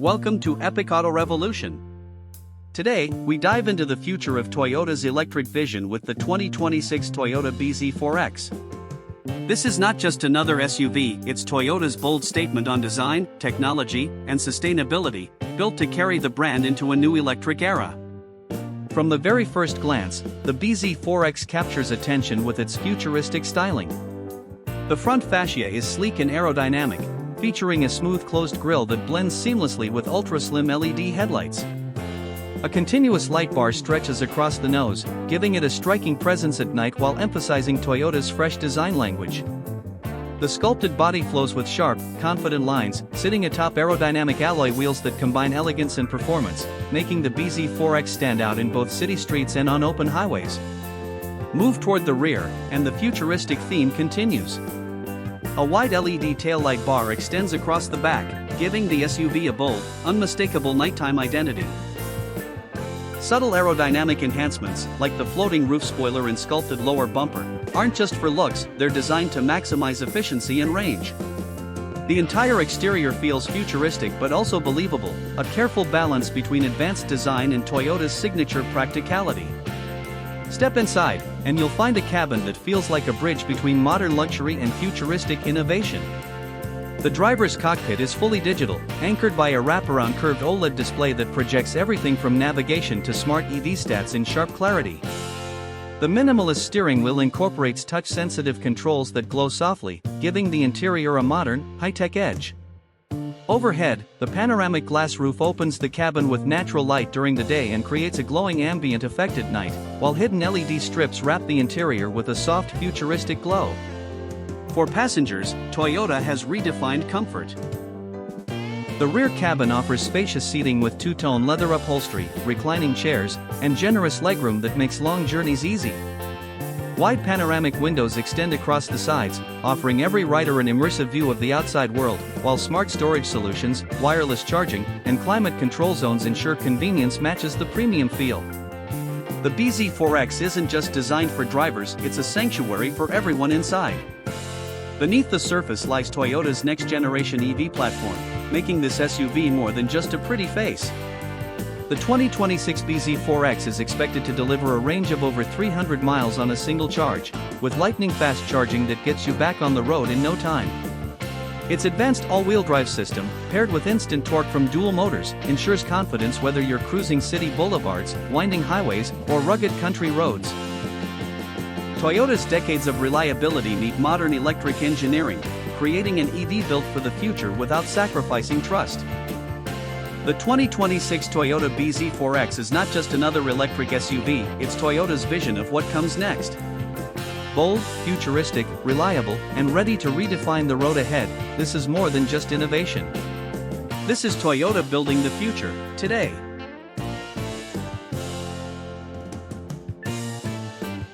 Welcome to EpicAutoRevolution. Today, we dive into the future of Toyota's electric vision with the 2026 Toyota bZ4X. This is not just another SUV, it's Toyota's bold statement on design, technology, and sustainability, built to carry the brand into a new electric era. From the very first glance, the bZ4X captures attention with its futuristic styling. The front fascia is sleek and aerodynamic, featuring a smooth closed grille that blends seamlessly with ultra-slim LED headlights. A continuous light bar stretches across the nose, giving it a striking presence at night while emphasizing Toyota's fresh design language. The sculpted body flows with sharp, confident lines, sitting atop aerodynamic alloy wheels that combine elegance and performance, making the bZ4X stand out in both city streets and on open highways. Move toward the rear, and the futuristic theme continues. A wide LED taillight bar extends across the back, giving the SUV a bold, unmistakable nighttime identity. Subtle aerodynamic enhancements, like the floating roof spoiler and sculpted lower bumper, aren't just for looks, they're designed to maximize efficiency and range. The entire exterior feels futuristic but also believable, a careful balance between advanced design and Toyota's signature practicality. Step inside, and you'll find a cabin that feels like a bridge between modern luxury and futuristic innovation. The driver's cockpit is fully digital, anchored by a wraparound curved OLED display that projects everything from navigation to smart EV stats in sharp clarity. The minimalist steering wheel incorporates touch-sensitive controls that glow softly, giving the interior a modern, high-tech edge. Overhead, the panoramic glass roof opens the cabin with natural light during the day and creates a glowing ambient effect at night, while hidden LED strips wrap the interior with a soft futuristic glow. For passengers, Toyota has redefined comfort. The rear cabin offers spacious seating with two-tone leather upholstery, reclining chairs, and generous legroom that makes long journeys easy. Wide panoramic windows extend across the sides, offering every rider an immersive view of the outside world, while smart storage solutions, wireless charging, and climate control zones ensure convenience matches the premium feel. The bZ4X isn't just designed for drivers, it's a sanctuary for everyone inside. Beneath the surface lies Toyota's next-generation EV platform, making this SUV more than just a pretty face. The 2026 bZ4X is expected to deliver a range of over 300 miles on a single charge, with lightning-fast charging that gets you back on the road in no time. Its advanced all-wheel drive system, paired with instant torque from dual motors, ensures confidence whether you're cruising city boulevards, winding highways, or rugged country roads. Toyota's decades of reliability meet modern electric engineering, creating an EV built for the future without sacrificing trust. The 2026 Toyota bZ4X is not just another electric SUV, it's Toyota's vision of what comes next. Bold, futuristic, reliable, and ready to redefine the road ahead, this is more than just innovation. This is Toyota building the future, today.